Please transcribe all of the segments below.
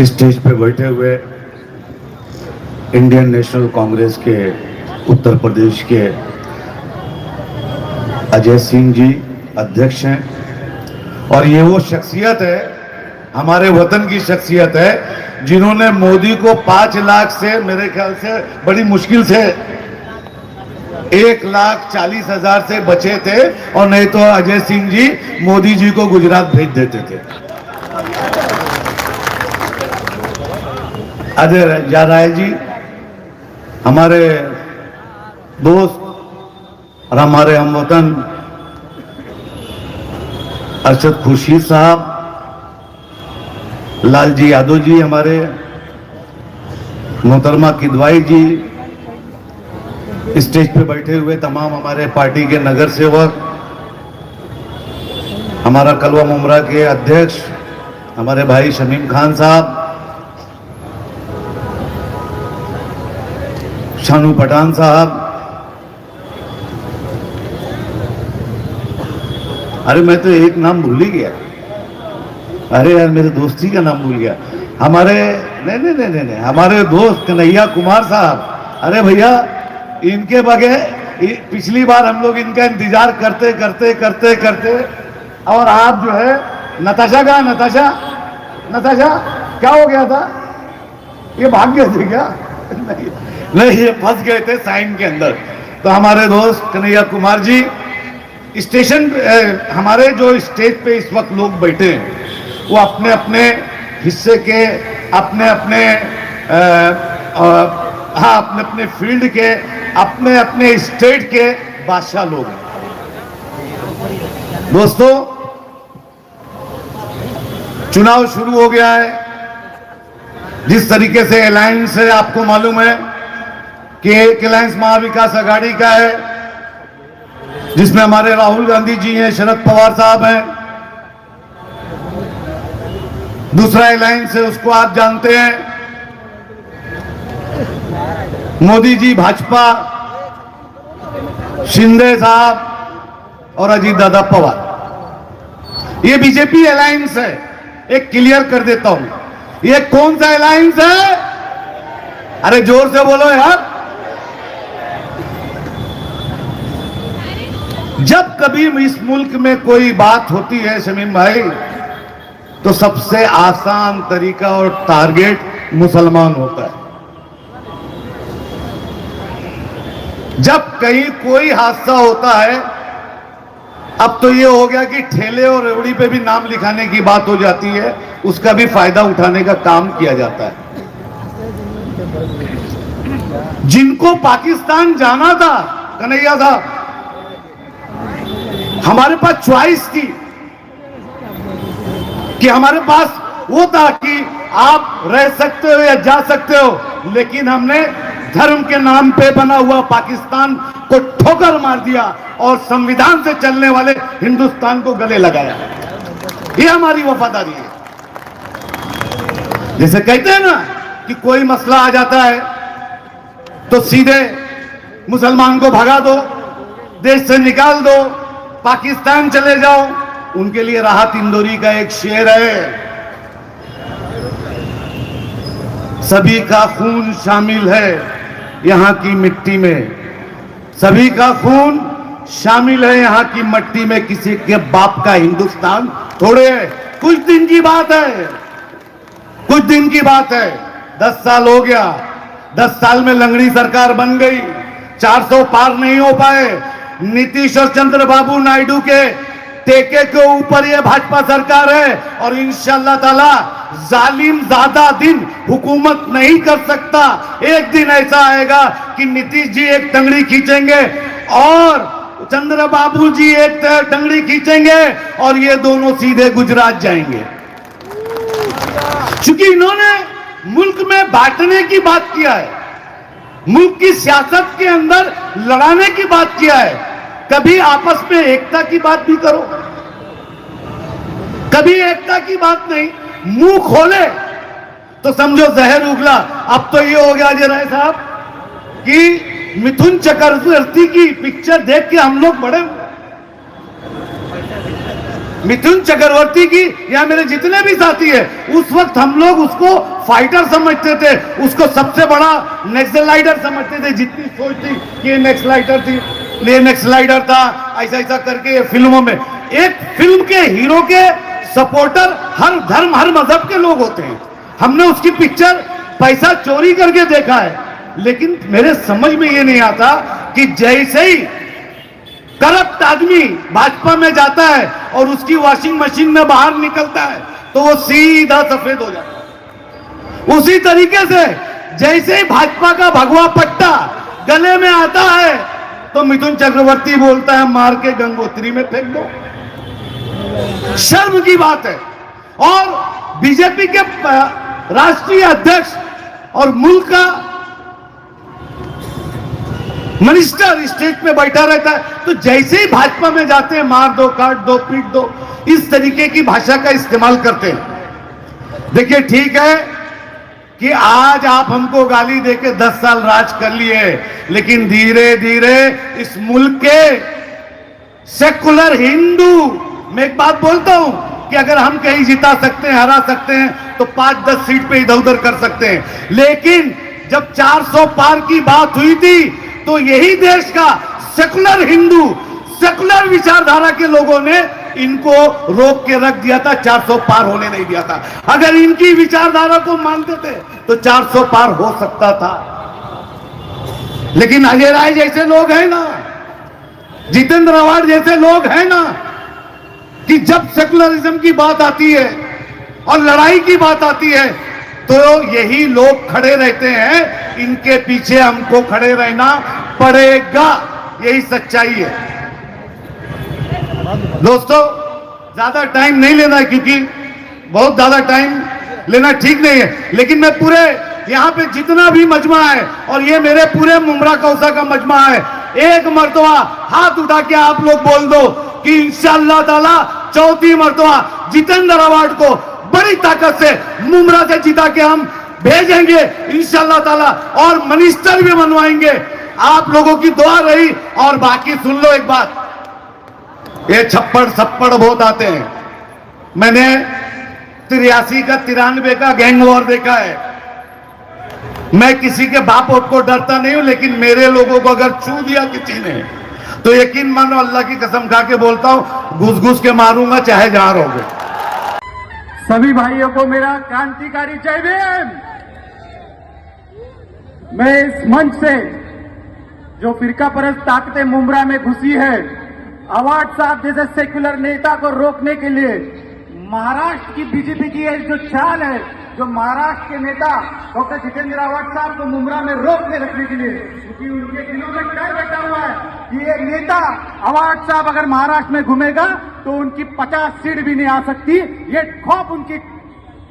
Stage पे बैठे हुए इंडियन नेशनल कांग्रेस के उत्तर प्रदेश के अजय सिंह जी अध्यक्ष हैं। और ये वो शख्सियत है, हमारे वतन की शख्सियत है, जिन्होंने मोदी को 5 लाख से मेरे ख्याल से बड़ी मुश्किल से 1,40,000 से बचे थे, और नहीं तो अजय सिंह जी मोदी जी को गुजरात भेज देते थे। अजय राय जी हमारे दोस्त और हमारे हमवतन अरशद खुर्शीद साहब, लालजी यादव जी, हमारे मोहतरमा किदवाई जी, स्टेज पे बैठे हुए तमाम हमारे पार्टी के नगर सेवक, हमारा कलवा मुमरा के अध्यक्ष हमारे भाई शमीम खान साहब, शानू पठान साहब, अरे मैं तो एक नाम भूल ही गया, अरे यार मेरे दोस्ती का नाम भूल गया, हमारे नहीं, हमारे दोस्त कन्हैया कुमार साहब। अरे भैया इनके बगैर पिछली बार हम लोग इनका इंतजार करते करते करते करते और आप जो है नताशा का नताशा क्या हो गया था, ये भाग गए थे क्या? नहीं, ये फंस गए थे साइन के अंदर। तो हमारे दोस्त कन्हैया कुमार जी स्टेशन, हमारे जो स्टेज पे इस वक्त लोग बैठे हैं वो अपने अपने हिस्से के, अपने अपने फील्ड के, अपने अपने स्टेट के बादशाह लोग हैं। दोस्तों चुनाव शुरू हो गया है। जिस तरीके से अलायंस है, आपको मालूम है कि एक अलायंस महाविकास आघाड़ी का है, जिसमें हमारे राहुल गांधी जी हैं, शरद पवार साहब हैं। दूसरा अलायंस है, उसको आप जानते हैं, मोदी जी भाजपा, शिंदे साहब और अजीत दादा पवार। ये बीजेपी अलायंस है। एक क्लियर कर देता हूं, ये कौन सा अलायंस है? अरे जोर से बोलो यार। जब कभी इस मुल्क में कोई बात होती है शमीम भाई, तो सबसे आसान तरीका और टारगेट मुसलमान होता है। जब कहीं कोई हादसा होता है, अब तो ये हो गया कि ठेले और रेवड़ी पे भी नाम लिखाने की बात हो जाती है, उसका भी फायदा उठाने का काम किया जाता है। जिनको पाकिस्तान जाना था कन्हैया साहब, हमारे पास चॉइस थी कि हमारे पास वो था कि आप रह सकते हो या जा सकते हो, लेकिन हमने धर्म के नाम पे बना हुआ पाकिस्तान को ठोकर मार दिया और संविधान से चलने वाले हिंदुस्तान को गले लगाया। ये हमारी वफादारी है। जैसे कहते हैं ना कि कोई मसला आ जाता है तो सीधे मुसलमान को भगा दो, देश से निकाल दो, पाकिस्तान चले जाओ। उनके लिए राहत इंदौरी का एक शेर है, सभी का खून शामिल है यहां की मिट्टी में, सभी का खून शामिल है यहां की मट्टी में, किसी के बाप का हिंदुस्तान थोड़े है। कुछ दिन की बात है, कुछ दिन की बात है। 10 साल हो गया, 10 साल में लंगड़ी सरकार बन गई, 400 पार नहीं हो पाए। नीतीश और चंद्रबाबू नायडू के टेके के ऊपर ये भाजपा सरकार है, और इंशाअल्लाह ताला जालिम ज्यादा दिन हुकूमत नहीं कर सकता। एक दिन ऐसा आएगा कि नीतीश जी एक टंगड़ी खींचेंगे और चंद्रबाबू जी एक टंगड़ी खींचेंगे, और ये दोनों सीधे गुजरात जाएंगे। क्योंकि इन्होंने मुल्क में बांटने की बात किया है, मुल्क की सियासत के अंदर लड़ाने की बात किया है। कभी आपस में एकता की बात भी करो, कभी एकता की बात नहीं। मुंह खोले तो समझो जहर उगला। अब तो ये हो गया अजय राय साहब कि मिथुन चक्रवर्ती की पिक्चर देख के हम लोग बड़े मिथुन चक्रवर्ती की या मेरे जितने भी साथी है, उस वक्त हम लोग उसको फाइटर समझते थे, उसको सबसे बड़ा नेक्सलाइडर समझते थे। जितनी सोच थी कि ये नेक्सलाइडर थी, ये नेक्सलाइडर था, ऐसा ऐसा करके फिल्मों में। एक फिल्म के हीरो के सपोर्टर हर धर्म हर मजहब के लोग होते हैं। हमने उसकी पिक्चर पैसा चोरी करके देखा है, लेकिन मेरे समझ में ये नहीं आता कि जैसे ही करप्ट आदमी भाजपा में जाता है और उसकी वॉशिंग मशीन में बाहर निकलता है तो वो सीधा सफेद हो जाता है। उसी तरीके से जैसे ही भाजपा का भगवा पट्टा गले में आता है तो मिथुन चक्रवर्ती बोलता है मार के गंगोत्री में फेंक दो। शर्म की बात है। और बीजेपी के राष्ट्रीय अध्यक्ष और मुल्क का मिनिस्टर स्टेज पे बैठा रहता है, तो जैसे ही भाजपा में जाते हैं मार दो, काट दो, पीट दो, इस तरीके की भाषा का इस्तेमाल करते हैं। देखिए, ठीक है कि आज आप हमको गाली देके 10 साल राज कर लिए, लेकिन धीरे धीरे इस मुल्क के सेकुलर हिंदू, मैं एक बात बोलता हूं कि अगर हम कहीं जिता सकते हैं, हरा सकते हैं, तो 5-10 सीट पे इधर उधर कर सकते हैं, लेकिन जब 400 पार की बात हुई थी तो यही देश का सेकुलर हिंदू, सेकुलर विचारधारा के लोगों ने इनको रोक के रख दिया था, 400 पार होने नहीं दिया था। अगर इनकी विचारधारा को मानते थे तो 400 पार हो सकता था। लेकिन अजय राय जैसे लोग हैं ना, जितेंद्र आवाड जैसे लोग हैं ना, कि जब सेकुलरिज्म की बात आती है और लड़ाई की बात आती है तो यही लोग खड़े रहते हैं। इनके पीछे हमको खड़े रहना पड़ेगा, यही सच्चाई है। दोस्तों, ज्यादा टाइम नहीं लेना है क्योंकि बहुत ज्यादा टाइम लेना ठीक नहीं है, लेकिन मैं पूरे यहां पे जितना भी मजमा है और ये मेरे पूरे मुमरा कौसा का मजमा है, एक मर्तबा हाथ उठा के आप लोग बोल दो कि इंशाअल्लाह ताला चौथी मर्तबा जितेंद्र आवाड को बड़ी ताकत से मुमरा से जिता के हम भेजेंगे इंशाअल्लाह ताला, और मिनिस्टर भी बनवाएंगे। आप लोगों की दुआ रही। और बाकी सुन लो एक बात, ये छप्पड़ सप्पड़ बहुत आते हैं। मैंने 83 का 93 का गैंग वॉर देखा है। मैं किसी के बाप को डरता नहीं हूं, लेकिन मेरे लोगों को अगर छू दिया किसी ने तो यकीन मानो, अल्लाह की कसम खा के बोलता हूं, घुस घुस के मारूंगा चाहे जहां रहोगे। सभी भाइयों को मेरा क्रांतिकारी जय भीम। मैं इस मंच से जो फिरका परस्त ताकतें मुमरा में घुसी है, आवाड साहब जैसे सेक्युलर नेता को रोकने के लिए महाराष्ट्र की बीजेपी की जो चाल है, जो महाराष्ट्र के नेता डॉक्टर जितेंद्र आवाड साहब को मुमरा में रोक के रखने के लिए, क्योंकि उनके दिलों में डर बैठा हुआ है कि ये नेता आवाड साहब अगर महाराष्ट्र में घूमेगा तो उनकी 50 सीट भी नहीं आ सकती। ये खौफ उनकी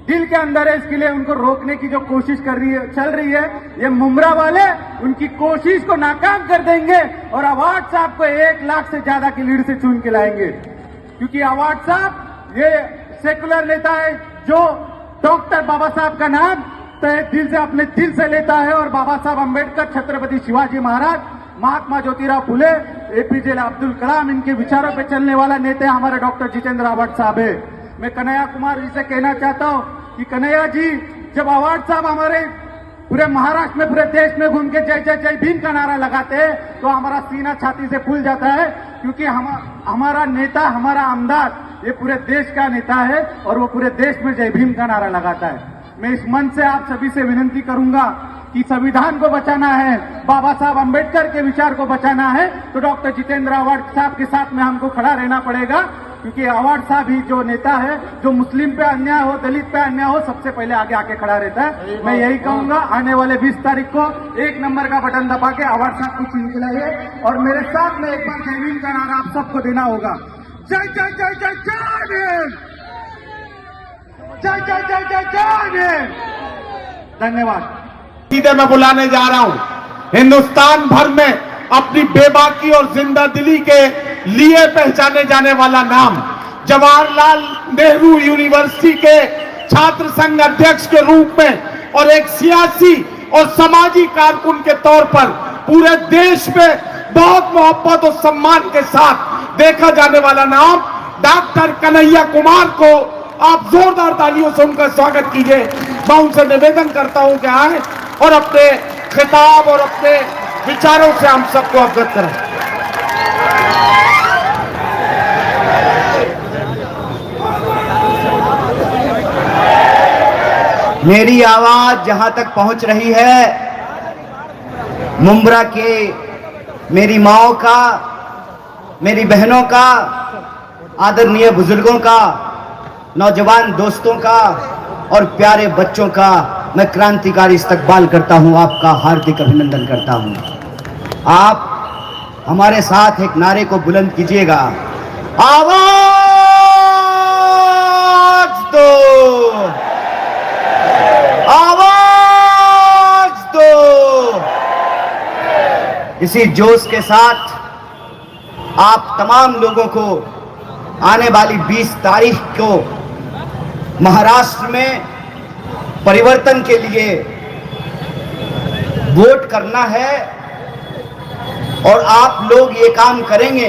दिल के अंदर है, इसके लिए उनको रोकने की जो कोशिश चल रही है, ये मुमरा वाले उनकी कोशिश को नाकाम कर देंगे और आवाड साहब को 1 लाख से ज्यादा की लीड से चुन के लाएंगे। क्योंकि आवाड साहब ये सेकुलर नेता है जो डॉक्टर बाबा साहब का नाम तय दिल से अपने दिल से लेता है, और बाबा साहब अम्बेडकर, छत्रपति शिवाजी महाराज, महात्मा ज्योतिराव फुले, एपीजे अब्दुल कलाम, इनके विचारों पे चलने वाला नेता हमारे डॉक्टर जितेंद्र आवाड साहब है। मैं कन्हैया कुमार जी से कहना चाहता हूं कि कन्हैया जी, जब आवाड साहब हमारे पूरे महाराष्ट्र में, पूरे देश में घूम के जय जय जय भीम का नारा लगाते हैं तो हमारा सीना छाती से फूल जाता है, क्योंकि हमारा नेता, हमारा आमदार ये पूरे देश का नेता है और वो पूरे देश में जय भीम का नारा लगाता है। मैं इस मंच से आप सभी से विनती करूंगा कि संविधान को बचाना है, बाबा साहब अम्बेडकर के विचार को बचाना है, तो डॉक्टर जितेंद्र आवाड साहब के साथ में हमको खड़ा रहना पड़ेगा। क्योंकि आवाड साहब ही जो नेता है, जो मुस्लिम पे अन्याय हो, दलित पे अन्याय हो, सबसे पहले आगे आके खड़ा रहता है। मैं यही कहूंगा, आने वाले 20 तारीख को 1 नंबर का बटन दबा के आवाड साहब को चुन के लाइए, और मेरे साथ में एक बार जय भीम का नारा आप सबको देना होगा। जय जय जय जय जय भीम, जय जय जय जय जय भीम। धन्यवाद। सीधे मैं बुलाने जा रहा हूं हिंदुस्तान भर में अपनी बेबाकी और जिंदा दिली के लिए पहचाने जाने वाला नाम, जवाहरलाल नेहरू यूनिवर्सिटी के छात्र संघ अध्यक्ष के रूप में और एक सियासी और समाजी कारकुन के तौर पर पूरे देश में बहुत मोहब्बत और सम्मान के साथ देखा जाने वाला नाम डॉक्टर कन्हैया कुमार को आप जोरदार तालियों से उनका स्वागत कीजिए। मैं उनसे निवेदन करता हूं कि आए और अपने खिताब और अपने विचारों से हम सबको अवगत करें। मेरी आवाज जहां तक पहुंच रही है, मुंब्रा के मेरी माओं का, मेरी बहनों का, आदरणीय बुजुर्गों का, नौजवान दोस्तों का और प्यारे बच्चों का मैं क्रांतिकारी इस्तकबाल करता हूं, आपका हार्दिक अभिनंदन करता हूं। आप हमारे साथ एक नारे को बुलंद कीजिएगा, आवाज दो, आवाज दो। इसी जोश के साथ आप तमाम लोगों को आने वाली 20 तारीख को महाराष्ट्र में परिवर्तन के लिए वोट करना है और आप लोग ये काम करेंगे।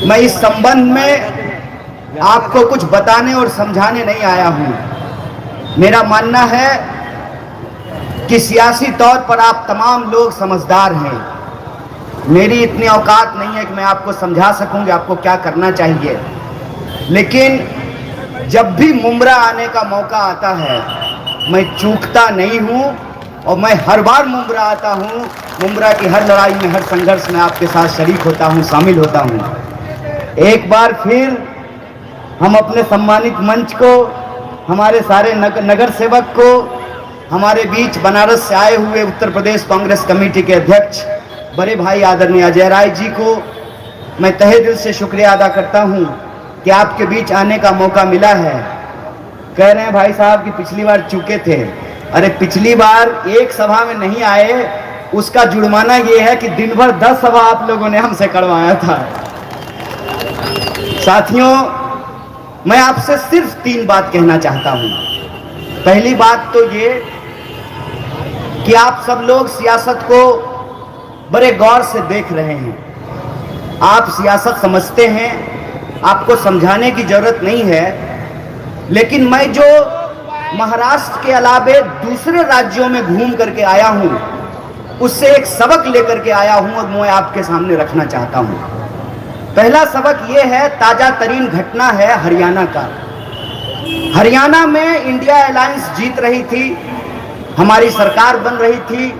मैं इस संबंध में आपको कुछ बताने और समझाने नहीं आया हूं। मेरा मानना है कि सियासी तौर पर आप तमाम लोग समझदार हैं। मेरी इतनी औकात नहीं है कि मैं आपको समझा सकूं कि आपको क्या करना चाहिए, लेकिन जब भी मुंब्रा आने का मौका आता है मैं चूकता नहीं हूं और मैं हर बार मुंब्रा आता हूं। मुंब्रा की हर लड़ाई में, हर संघर्ष में आपके साथ शरीक होता हूं, शामिल होता हूं। एक बार फिर हम अपने सम्मानित मंच को, हमारे सारे नगर सेवक को, हमारे बीच बनारस से आए हुए उत्तर प्रदेश कांग्रेस कमेटी के अध्यक्ष बड़े भाई आदरणीय अजय राय जी को मैं तहे दिल से शुक्रिया अदा करता हूं कि आपके बीच आने का मौका मिला है। कह रहे हैं भाई साहब कि पिछली बार चूके थे। अरे पिछली बार एक सभा में नहीं आए, उसका जुर्माना ये है कि दिन भर 10 सभा आप लोगों ने हमसे करवाया था। साथियों, मैं आपसे सिर्फ 3 बात कहना चाहता हूं। पहली बात तो ये कि आप सब लोग सियासत को बड़े गौर से देख रहे हैं। आप सियासत समझते हैं, आपको समझाने की जरूरत नहीं है। लेकिन मैं जो महाराष्ट्र के अलावे दूसरे राज्यों में घूम करके आया हूं, उससे एक सबक लेकर के आया हूं और मैं आपके सामने रखना चाहता हूं। पहला सबक यह है, ताजा तरीन घटना है हरियाणा का। हरियाणा में इंडिया अलायंस जीत रही थी, हमारी सरकार बन रही थी,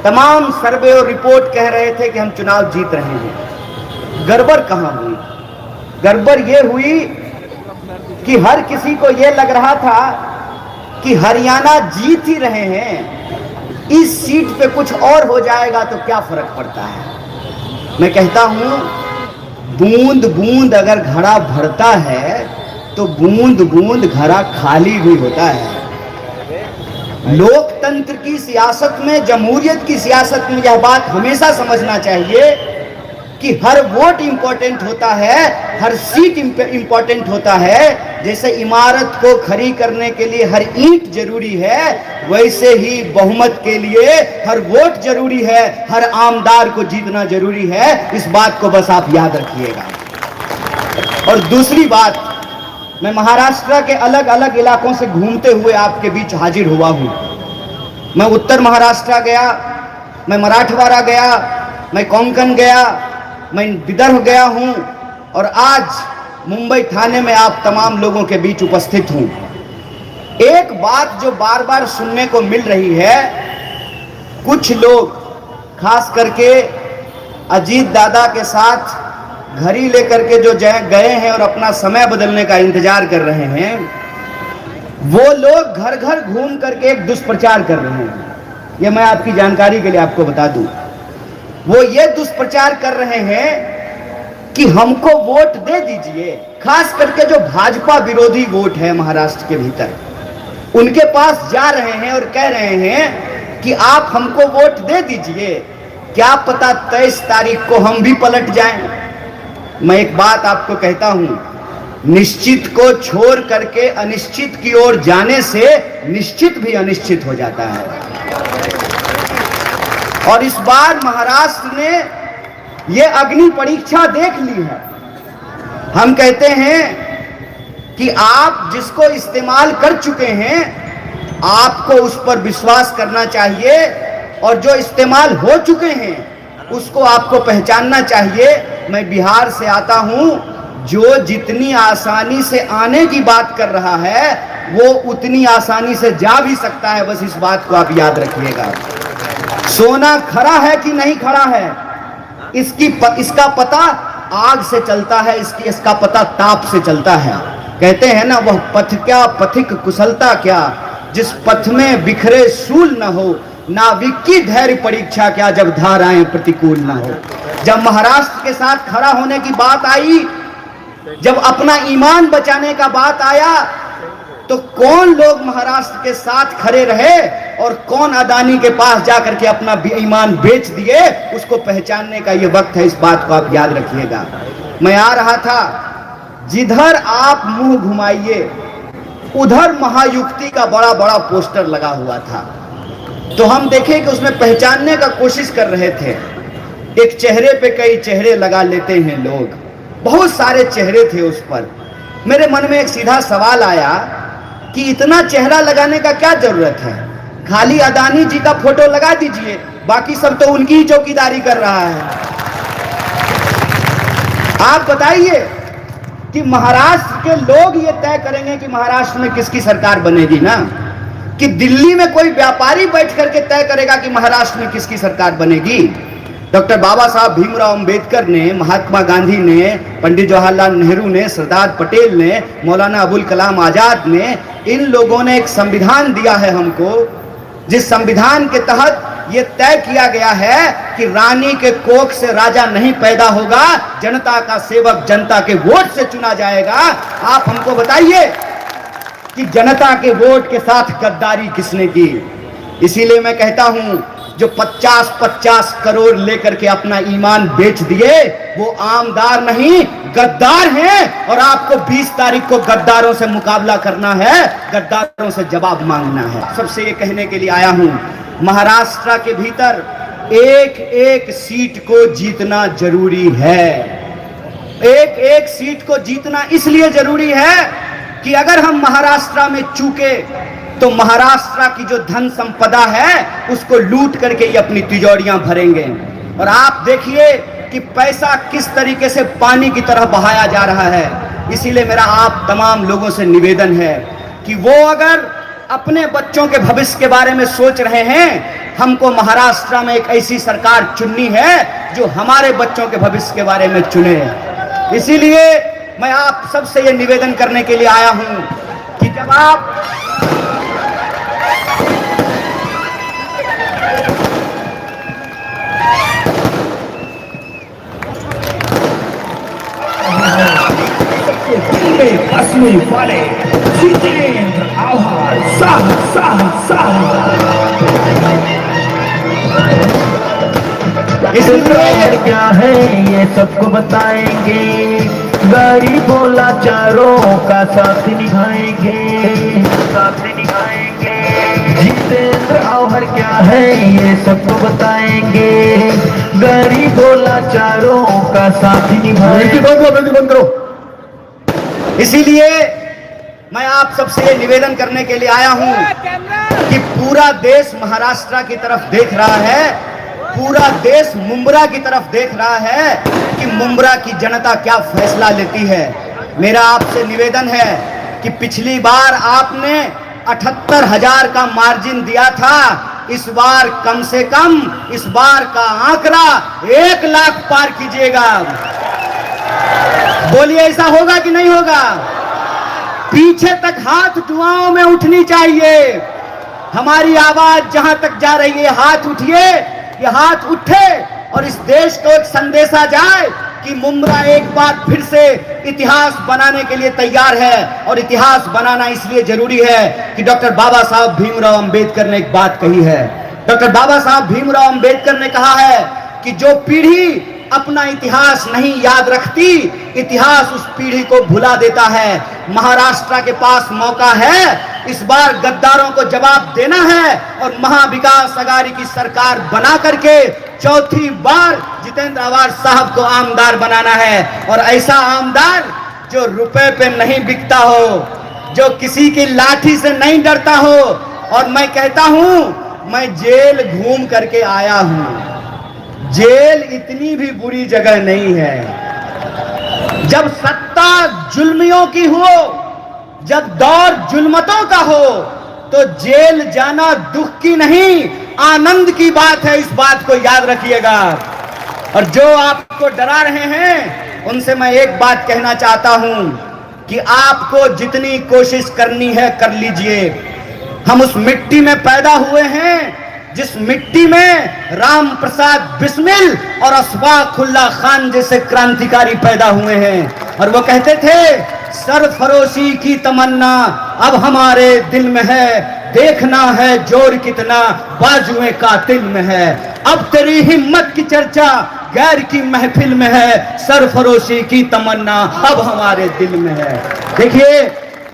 तमाम सर्वे और रिपोर्ट कह रहे थे कि हम चुनाव जीत रहे हैं। गड़बड़ कहां हुई? गड़बड़ ये हुई कि हर किसी को ये लग रहा था कि हरियाणा जीत ही रहे हैं, इस सीट पे कुछ और हो जाएगा तो क्या फर्क पड़ता है। मैं कहता हूं, बूंद बूंद अगर घड़ा भरता है तो बूंद बूंद घड़ा खाली भी होता है। लोकतंत्र की सियासत में, जमहूरियत की सियासत में यह बात हमेशा समझना चाहिए कि हर वोट इंपॉर्टेंट होता है, हर सीट इंपॉर्टेंट होता है। जैसे इमारत को खड़ी करने के लिए हर ईंट जरूरी है, वैसे ही बहुमत के लिए हर वोट जरूरी है, हर आमदार को जीतना जरूरी है। इस बात को बस आप याद रखिएगा। और दूसरी बात, मैं महाराष्ट्र के अलग अलग इलाकों से घूमते हुए आपके बीच हाजिर हुआ हूं। मैं उत्तर महाराष्ट्र गया, मैं मराठवाड़ा गया, मैं कोंकण गया, मैं विदर्भ गया हूं और आज मुंबई थाने में आप तमाम लोगों के बीच उपस्थित हूं। एक बात जो बार बार सुनने को मिल रही है, कुछ लोग खास करके अजीत दादा के साथ घड़ी लेकर के जो गए हैं और अपना समय बदलने का इंतजार कर रहे हैं, वो लोग घर घर घूम करके एक दुष्प्रचार कर रहे हैं। ये मैं आपकी जानकारी के लिए आपको बता दूं। वो ये दुष्प्रचार कर रहे हैं कि हमको वोट दे दीजिए। खास करके जो भाजपा विरोधी वोट है महाराष्ट्र के भीतर, उनके पास जा रहे हैं और कह रहे हैं कि आप हमको वोट दे दीजिए, क्या पता 23 तारीख को हम भी पलट जाएं। मैं एक बात आपको कहता हूं, निश्चित को छोड़ करके अनिश्चित की ओर जाने से निश्चित भी अनिश्चित हो जाता है। और इस बार महाराष्ट्र ने यह अग्नि परीक्षा देख ली है। हम कहते हैं कि आप जिसको इस्तेमाल कर चुके हैं आपको उस पर विश्वास करना चाहिए, और जो इस्तेमाल हो चुके हैं उसको आपको पहचानना चाहिए। मैं बिहार से आता हूं, जो जितनी आसानी से आने की बात कर रहा है वो उतनी आसानी से जा भी सकता है, बस इस बात को आप याद रखिएगा। सोना खड़ा है कि नहीं खड़ा है इसका पता आग से चलता है, इसका पता ताप से चलता है। कहते हैं ना, वह पथ क्या पथिक कुशलता क्या, जिस पथ में बिखरे सूल न हो, नाविक की धैर्य परीक्षा क्या, जब धाराएं प्रतिकूल न हो। जब महाराष्ट्र के साथ खड़ा होने की बात आई, जब अपना ईमान बचाने का बात आया, तो कौन लोग महाराष्ट्र के साथ खड़े रहे और कौन अदानी के पास जाकर के अपना ईमान बेच दिए, उसको पहचानने का ये वक्त है। इस बात को आप याद रखिएगा। मैं आ रहा था, जिधर आप मुंह घुमाइए उधर महायुक्ति का बड़ा बड़ा पोस्टर लगा हुआ था, तो हम देखे कि उसमें पहचानने का कोशिश कर रहे थे। एक चेहरे पे कई चेहरे लगा लेते हैं लोग, बहुत सारे चेहरे थे उस पर। मेरे मन में एक सीधा सवाल आया कि इतना चेहरा लगाने का क्या जरूरत है, खाली अदानी जी का फोटो लगा दीजिए, बाकी सब तो उनकी ही चौकीदारी कर रहा है। आप बताइए कि महाराष्ट्र के लोग ये तय करेंगे कि महाराष्ट्र में किसकी सरकार बनेगी ना, कि दिल्ली में कोई व्यापारी बैठ करके तय करेगा कि महाराष्ट्र में किसकी सरकार बनेगी। डॉक्टर बाबा साहब भीमराव अंबेडकर ने, महात्मा गांधी ने, पंडित जवाहरलाल नेहरू ने, सरदार पटेल ने, मौलाना अबुल कलाम आजाद ने, इन लोगों ने एक संविधान दिया है हमको, जिस संविधान के तहत ये तय किया गया है कि रानी के कोख से राजा नहीं पैदा होगा, जनता का सेवक जनता के वोट से चुना जाएगा। आप हमको बताइए कि जनता के वोट के साथ गद्दारी किसने की। इसीलिए मैं कहता हूं, जो 50-50 करोड़ लेकर के अपना ईमान बेच दिए वो आमदार नहीं गद्दार हैं, और आपको 20 तारीख को गद्दारों से मुकाबला करना है, गद्दारों से जवाब मांगना है। सबसे ये कहने के लिए आया हूं, महाराष्ट्र के भीतर एक एक सीट को जीतना जरूरी है। एक एक सीट को जीतना इसलिए जरूरी है कि अगर हम महाराष्ट्र में चूके तो महाराष्ट्र की जो धन संपदा है उसको लूट करके ये अपनी तिजोरियां भरेंगे। और आप देखिए कि पैसा किस तरीके से पानी की तरह बहाया जा रहा है। इसीलिए मेरा आप तमाम लोगों से निवेदन है कि वो अगर अपने बच्चों के भविष्य के बारे में सोच रहे हैं, हमको महाराष्ट्र में एक ऐसी सरकार चुननी है जो हमारे बच्चों के भविष्य के बारे में चुने। इसीलिए मैं आप सबसे ये निवेदन करने के लिए आया हूं कि जब आप असली वाले जितेंद्र आव्हाड इसलिए क्या है ये सबको बताएंगे, गरीबों लाचारों का साथ निभाएंगे, साथ निभाएंगे। जितेंद्र आव्हाड क्या है ये सबको बताएंगे, गरीबों लाचारों का साथ निभाएंगे। बंद करो। इसीलिए मैं आप सबसे ये निवेदन करने के लिए आया हूं कि पूरा देश महाराष्ट्र की तरफ देख रहा है, पूरा देश मुंब्रा की तरफ देख रहा है कि मुंब्रा की जनता क्या फैसला लेती है। मेरा आपसे निवेदन है कि पिछली बार आपने 78,000 का मार्जिन दिया था, इस बार कम से कम इस बार का आंकड़ा 1 लाख पार कीजिएगा। बोलिए ऐसा होगा कि नहीं होगा? पीछे तक हाथ दुआओं में उठनी चाहिए। हमारी आवाज जहां तक जा रही है, हाथ उठिए, ये हाथ उठे और इस देश को एक संदेशा जाए कि मुंब्रा एक बार फिर से इतिहास बनाने के लिए तैयार है। और इतिहास बनाना इसलिए जरूरी है कि डॉक्टर बाबा साहब भीमराव अंबेडकर ने एक बात कही है। डॉक्टर बाबा साहब भीमराव अंबेडकर ने कहा है कि जो पीढ़ी अपना इतिहास नहीं याद रखती, इतिहास उस पीढ़ी को भुला देता है। महाराष्ट्र के पास मौका है, इस बार गद्दारों को जवाब देना है और महाविकास अघाड़ी की सरकार बना करके चौथी बार जितेंद्र आव्हाड साहब को आमदार बनाना है। और ऐसा आमदार जो रुपए पे नहीं बिकता हो, जो किसी की लाठी से नहीं डरता हो। और मैं कहता हूं, मैं जेल घूम करके आया हूं, जेल इतनी भी बुरी जगह नहीं है। जब सत्ता जुल्मियों की हो, जब दौर जुल्मतों का हो, तो जेल जाना दुख की नहीं आनंद की बात है। इस बात को याद रखिएगा। और जो आपको डरा रहे हैं उनसे मैं एक बात कहना चाहता हूं कि आपको जितनी कोशिश करनी है कर लीजिए। हम उस मिट्टी में पैदा हुए हैं जिस मिट्टी में राम प्रसाद बिस्मिल और अशफाकुल्लाह खान जैसे क्रांतिकारी पैदा हुए हैं। और वो कहते थे, सरफरोशी की तमन्ना अब हमारे दिल में है, देखना है जोर कितना बाजुए कातिल में है। अब तेरी हिम्मत की चर्चा गैर की महफिल में है, सरफरोशी की तमन्ना अब हमारे दिल में है। देखिए,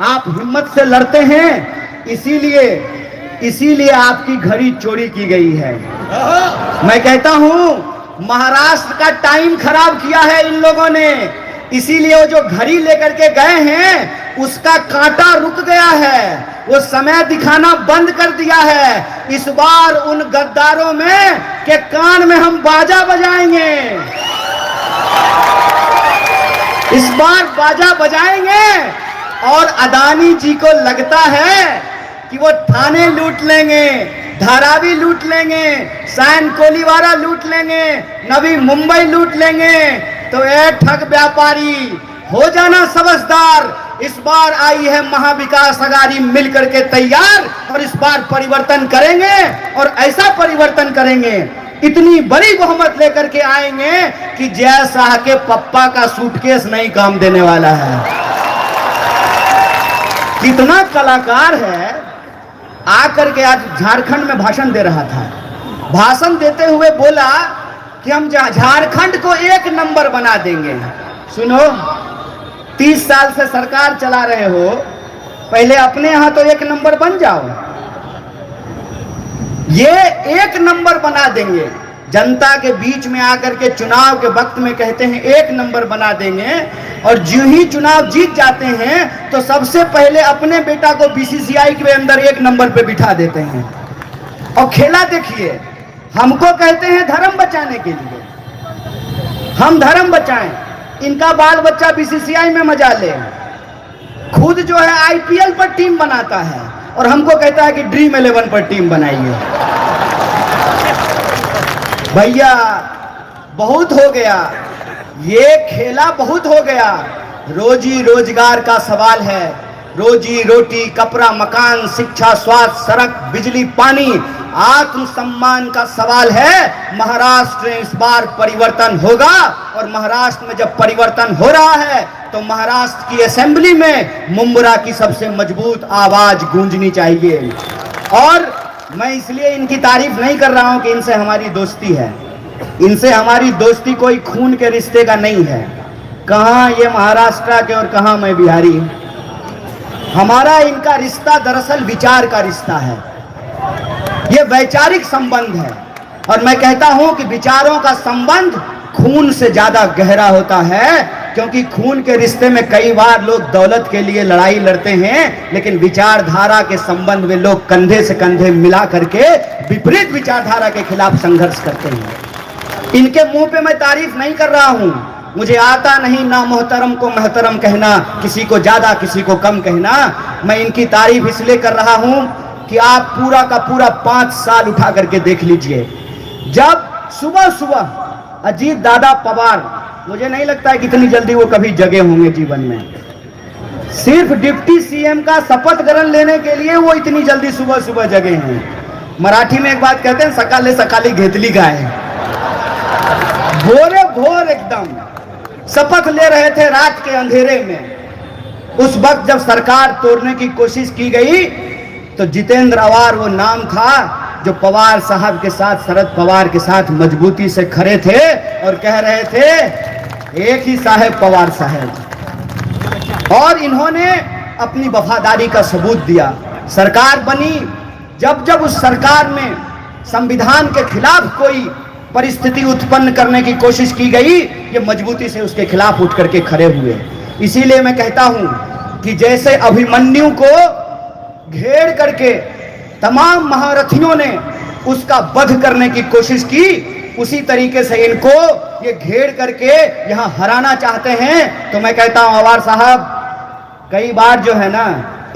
आप हिम्मत से लड़ते हैं, इसीलिए आपकी घड़ी चोरी की गई है। मैं कहता हूं, महाराष्ट्र का टाइम खराब किया है इन लोगों ने, इसीलिए वो जो घड़ी लेकर के गए हैं उसका कांटा रुक गया है, वो समय दिखाना बंद कर दिया है। इस बार उन गद्दारों में के कान में हम बाजा बजाएंगे, इस बार बाजा बजाएंगे। और अदानी जी को लगता है कि वो थाने लूट लेंगे, धारावी लूट लेंगे, सैन कोलीवारा लूट लेंगे, नवी मुंबई लूट लेंगे। तो ए ठग व्यापारी, हो जाना समझदार। इस बार आई है महाविकास अघाड़ी मिलकर के तैयार, और इस बार परिवर्तन करेंगे और ऐसा परिवर्तन करेंगे, इतनी बड़ी बहुमत लेकर के आएंगे कि जय शाह के पप्पा का सूटकेस नहीं काम देने वाला है। कितना कलाकार है, आकर के आज झारखंड में भाषण दे रहा था। भाषण देते हुए बोला कि हम झारखंड को एक नंबर बना देंगे। सुनो, 30 साल से सरकार चला रहे हो, पहले अपने यहां तो एक नंबर बन जाओ। ये एक नंबर बना देंगे, जनता के बीच में आकर के चुनाव के वक्त में कहते हैं एक नंबर बना देंगे, और जो ही चुनाव जीत जाते हैं तो सबसे पहले अपने बेटा को बीसीसीआई के अंदर एक नंबर पे बिठा देते हैं। और खेला देखिए, हमको कहते हैं धर्म बचाने के लिए, हम धर्म बचाएं, इनका बाल बच्चा बीसीसीआई में मजा ले, खुद जो है आईपीएल पर टीम बनाता है और हमको कहता है कि ड्रीम 11 पर टीम बनाइए। भैया बहुत हो गया, ये खेला बहुत हो गया। रोजी रोजगार का सवाल है, रोजी रोटी, कपड़ा, मकान, शिक्षा, स्वास्थ्य, सड़क, बिजली, पानी, आत्मसम्मान का सवाल है। महाराष्ट्र में इस बार परिवर्तन होगा, और महाराष्ट्र में जब परिवर्तन हो रहा है तो महाराष्ट्र की असेंबली में मुंब्रा की सबसे मजबूत आवाज गूंजनी चाहिए। और मैं इसलिए इनकी तारीफ नहीं कर रहा हूं कि इनसे हमारी दोस्ती है, इनसे हमारी दोस्ती कोई खून के रिश्ते का नहीं है। कहां ये महाराष्ट्र के और कहां मैं बिहारी। हमारा इनका रिश्ता दरअसल विचार का रिश्ता है, ये वैचारिक संबंध है। और मैं कहता हूं कि विचारों का संबंध खून से ज्यादा गहरा होता है, क्योंकि खून के रिश्ते में कई बार लोग दौलत के लिए लड़ाई लड़ते हैं, लेकिन विचारधारा के संबंध में लोग कंधे से कंधे मिला करके विपरीत विचारधारा के खिलाफ संघर्ष करते हैं। इनके मुंह पे मैं तारीफ नहीं कर रहा हूं, मुझे आता नहीं ना मोहतरम को महतरम कहना, किसी को ज्यादा किसी को कम कहना। मैं इनकी तारीफ इसलिए कर रहा हूं कि आप पूरा का पूरा 5 साल उठा करके देख लीजिए। जब सुबह सुबह अजीत दादा पवार, मुझे नहीं लगता है कितनी जल्दी वो कभी जगे होंगे जीवन में, सिर्फ डिप्टी सीएम का शपथ ग्रहण लेने के लिए वो इतनी जल्दी सुबह सुबह जगे हैं। मराठी में एक बात कहते हैं, सकाले सकाली घेतली गाय। भोरे भोर एकदम शपथ ले रहे थे रात के अंधेरे में। उस वक्त जब सरकार तोड़ने की कोशिश की गई तो जितेंद्र अवार वो नाम था जो पवार साहब के साथ, शरद पवार के साथ मजबूती से खड़े थे और कह रहे थे एक ही साहब पवार साहब। और इन्होंने अपनी वफादारी का सबूत दिया। सरकार बनी, जब जब उस सरकार में संविधान के खिलाफ कोई परिस्थिति उत्पन्न करने की कोशिश की गई, ये मजबूती से उसके खिलाफ उठ करके खड़े हुए। इसीलिए मैं कहता हूं कि जैसे अभिमन्यु को घेर करके तमाम महारथियों ने उसका वध करने की कोशिश की, उसी तरीके से इनको ये घेर करके यहां हराना चाहते हैं। तो मैं कहता हूं अवार साहब, कई बार जो है ना,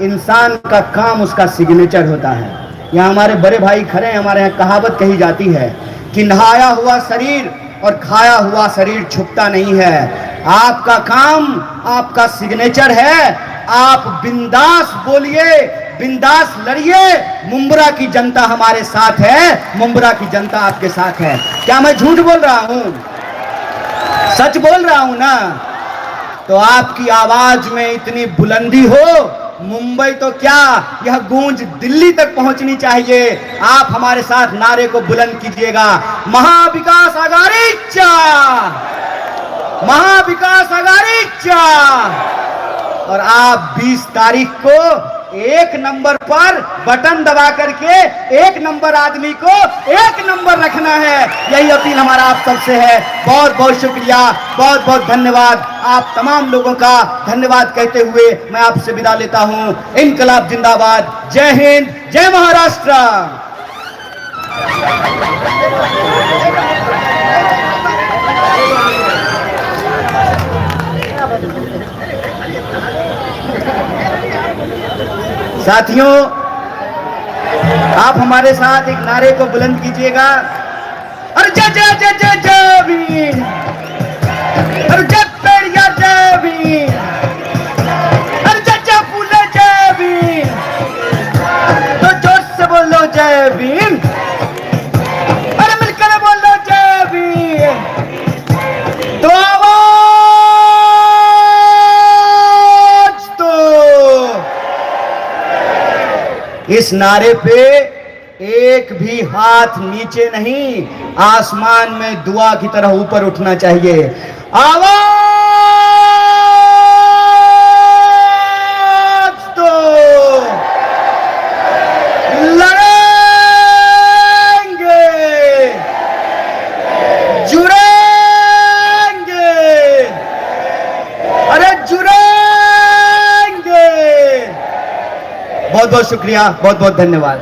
इंसान का काम उसका सिग्नेचर होता है। यहाँ हमारे बड़े भाई खड़े हैं, हमारे यहाँ कहावत कही जाती है कि नहाया हुआ शरीर और खाया हुआ शरीर छुपता नहीं है। आपका काम आपका सिग्नेचर है। आप बिंदास बोलिए, बिंदास लड़िए। मुंब्रा की जनता हमारे साथ है, मुंब्रा की जनता आपके साथ है। क्या मैं झूठ बोल रहा हूं? सच बोल रहा हूं ना? तो आपकी आवाज में इतनी बुलंदी हो, मुंबई तो क्या, यह गूंज दिल्ली तक पहुंचनी चाहिए। आप हमारे साथ नारे को बुलंद कीजिएगा, महाविकास आघाडीचा, महाविकास आघाडीचा। और आप 20 तारीख को एक नंबर पर बटन दबा करके एक नंबर आदमी को एक नंबर रखना है। यही अपील हमारा आप सबसे है। बहुत बहुत शुक्रिया, बहुत बहुत धन्यवाद। आप तमाम लोगों का धन्यवाद कहते हुए मैं आपसे विदा लेता हूं। इनकलाब जिंदाबाद। जय हिंद, जय महाराष्ट्र। साथियों, आप हमारे साथ एक नारे को बुलंद कीजिएगा। अरे जय जय जय जय जय भीम, अरे जय पेड़िया जय भीम, अरे जय जय फूले जय भीम। तो जोर से बोलो जय भीम, अरे मिलकर बोलो जय भीम। तो इस नारे पे एक भी हाथ नीचे नहीं, आसमान में दुआ की तरह ऊपर उठना चाहिए। आवाज दो, लड़ेंगे, जुड़ेंगे, अरे जुड़ेंगे। बहुत बहुत शुक्रिया, बहुत बहुत धन्यवाद।